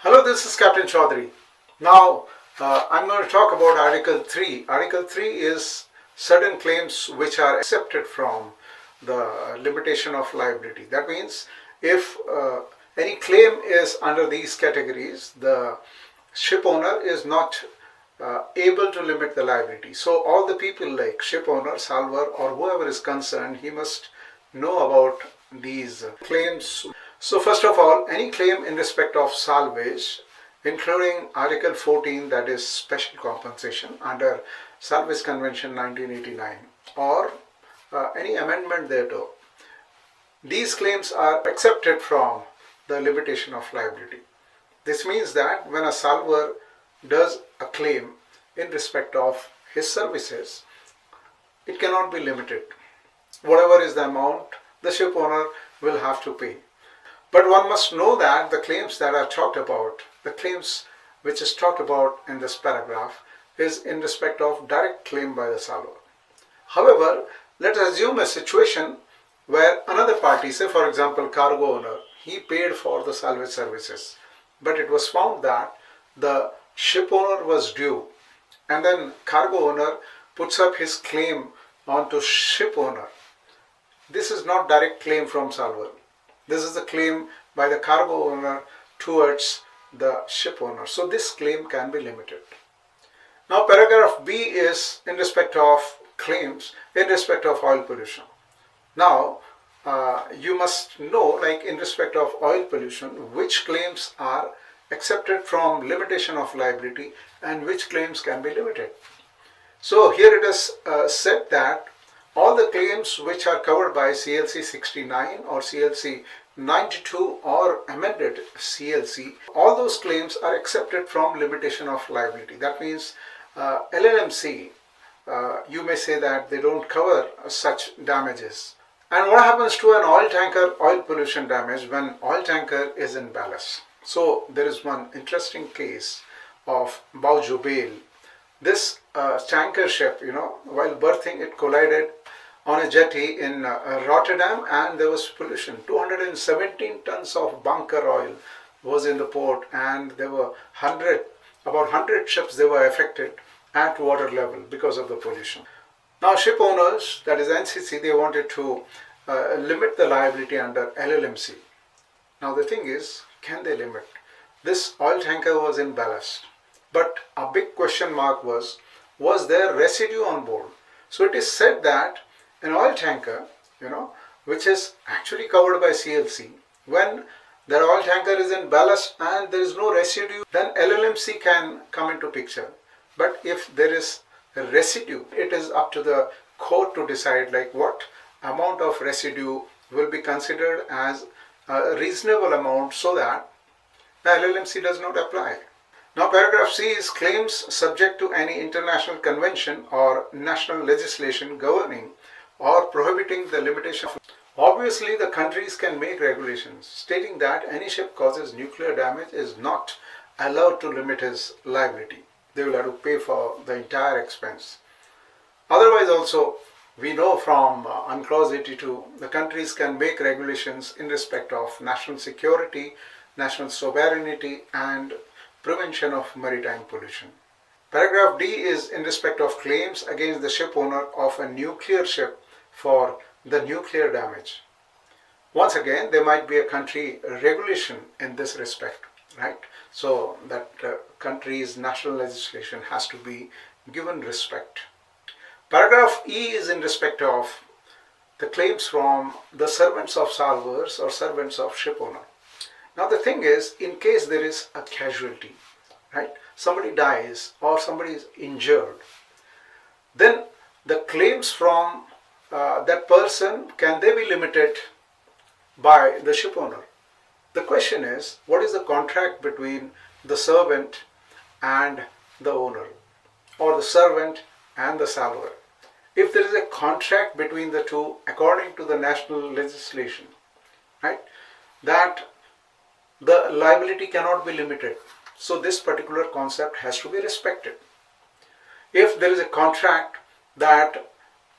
Hello, this is Captain Chaudhary. Now, I'm going to talk about Article 3. Article 3 is certain claims which are accepted from the limitation of liability. That means if any claim is under these categories, the ship owner is not able to limit the liability. So all the people like ship owner, salvor, or whoever is concerned, he must know about these claims. So first of all, any claim in respect of salvage, including Article 14, that is special compensation under Salvage Convention 1989, or any amendment thereto, these claims are accepted from the limitation of liability. This means that when a salvor does a claim in respect of his services, it cannot be limited. Whatever is the amount, the ship owner will have to pay. But one must know that the claims that are talked about, the claims which is talked about in this paragraph, is in respect of direct claim by the salvor. However, let us assume a situation where another party, say for example cargo owner, he paid for the salvage services, but it was found that the ship owner was due, and then cargo owner puts up his claim onto ship owner. This is not direct claim from salvor. This is a claim by the cargo owner towards the ship owner. So this claim can be limited. Now paragraph B is in respect of claims in respect of oil pollution. Now you must know, like in respect of oil pollution, which claims are accepted from limitation of liability and which claims can be limited. So here it is said that all the claims which are covered by CLC 69 or CLC 92 or amended CLC, all those claims are accepted from limitation of liability. That means LLMC, you may say that they don't cover such damages. And what happens to an oil tanker oil pollution damage when oil tanker is in ballast? So there is one interesting case of Baujubail. This tanker ship, while berthing, it collided on a jetty in Rotterdam, and there was pollution. 217 tons of bunker oil was in the port, and there were about 100 ships they were affected at water level because of the pollution. Now ship owners, that is NCC, they wanted to limit the liability under LLMC. Now the thing is, can they limit? This oil tanker was in ballast, but a big question mark was there residue on board? So it is said that an oil tanker, which is actually covered by CLC, when the oil tanker is in ballast and there is no residue, then LLMC can come into picture. But if there is a residue, it is up to the court to decide like what amount of residue will be considered as a reasonable amount so that the LLMC does not apply. Now paragraph C is claims subject to any international convention or national legislation governing or prohibiting the limitation. Obviously the countries can make regulations stating that any ship causes nuclear damage is not allowed to limit his liability. They will have to pay for the entire expense. Otherwise also, we know from UNCLOS 82, the countries can make regulations in respect of national security, national sovereignty, and prevention of maritime pollution. Paragraph D is in respect of claims against the ship owner of a nuclear ship for the nuclear damage. Once again, there might be a country regulation in this respect, right? So that country's national legislation has to be given respect. Paragraph E is in respect of the claims from the servants of salvors or servants of ship owner. Now the thing is, in case there is a casualty, right? Somebody dies or somebody is injured, then the claims from that person, can they be limited by the ship owner? The question is, what is the contract between the servant and the owner, or the servant and the salvor? If there is a contract between the two according to the national legislation, right, that the liability cannot be limited. So this particular concept has to be respected. If there is a contract that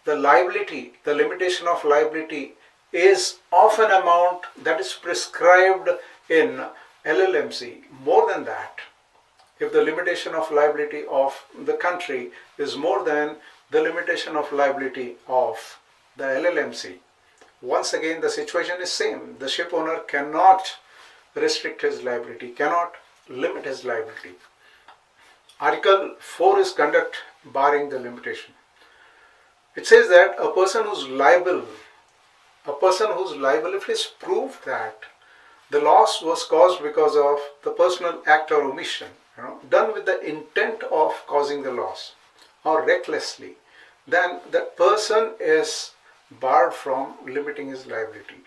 the liability, the limitation of liability is of an amount that is prescribed in LLMC. More than that, if the limitation of liability of the country is more than the limitation of liability of the LLMC, once again the situation is same. The ship owner cannot restrict his liability, cannot limit his liability. Article 4 is conduct barring the limitation. It says that a person who's liable, if it is proved that the loss was caused because of the personal act or omission, done with the intent of causing the loss or recklessly, then that person is barred from limiting his liability.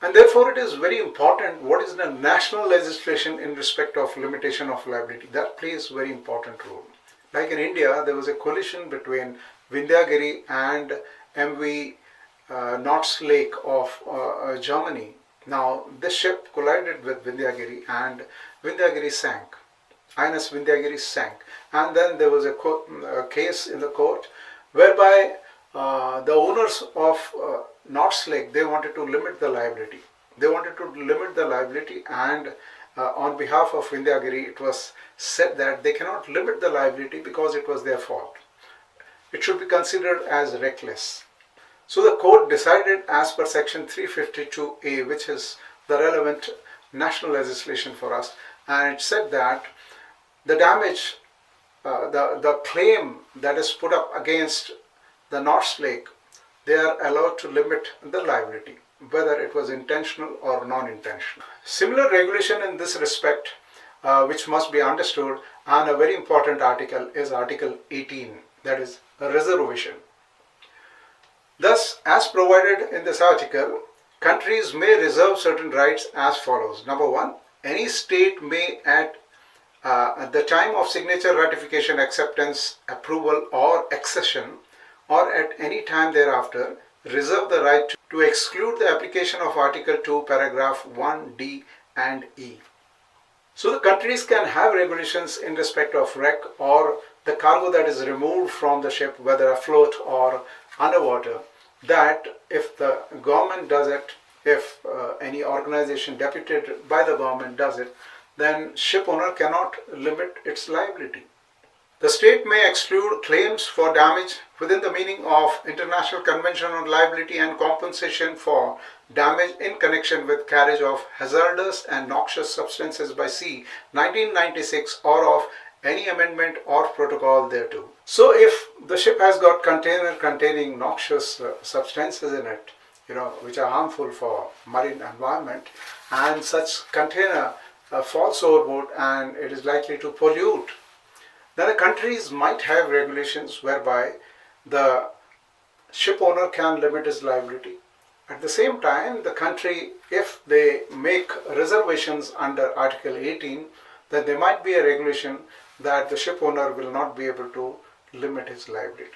And therefore it is very important what is the national legislation in respect of limitation of liability. That plays a very important role. Like in India, there was a collision between Vindhyagiri and MV Nord's Lake of Germany. Now this ship collided with Vindhyagiri and Vindhyagiri sank. INS Vindhyagiri sank. And then there was a case in the court whereby the owners of Nord's Lake, they wanted to limit the liability. And on behalf of Vindhyagiri, it was said that they cannot limit the liability because it was their fault. It should be considered as reckless. So the court decided as per section 352A, which is the relevant national legislation for us, and it said that the damage, the claim that is put up against the Nord's Lake, they are allowed to limit the liability, whether it was intentional or non-intentional. Similar regulation in this respect, which must be understood, and a very important article is Article 18, that is a reservation. Thus, as provided in this article, countries may reserve certain rights as follows. Number one, any state may at the time of signature, ratification, acceptance, approval or accession, or at any time thereafter, reserve the right to exclude the application of Article 2, paragraph 1D and E. So the countries can have regulations in respect of wreck or the cargo that is removed from the ship, whether afloat or underwater, that if the government does it, if any organization deputed by the government does it, then ship owner cannot limit its liability. The state may exclude claims for damage within the meaning of International Convention on Liability and Compensation for damage in connection with carriage of hazardous and noxious substances by sea, 1996, or of any amendment or protocol thereto. So if the ship has got container containing noxious substances in it, which are harmful for marine environment, and such container falls overboard and it is likely to pollute, then the countries might have regulations whereby the ship owner can limit his liability. At the same time, the country, if they make reservations under Article 18, then there might be a regulation that the ship owner will not be able to limit his liability.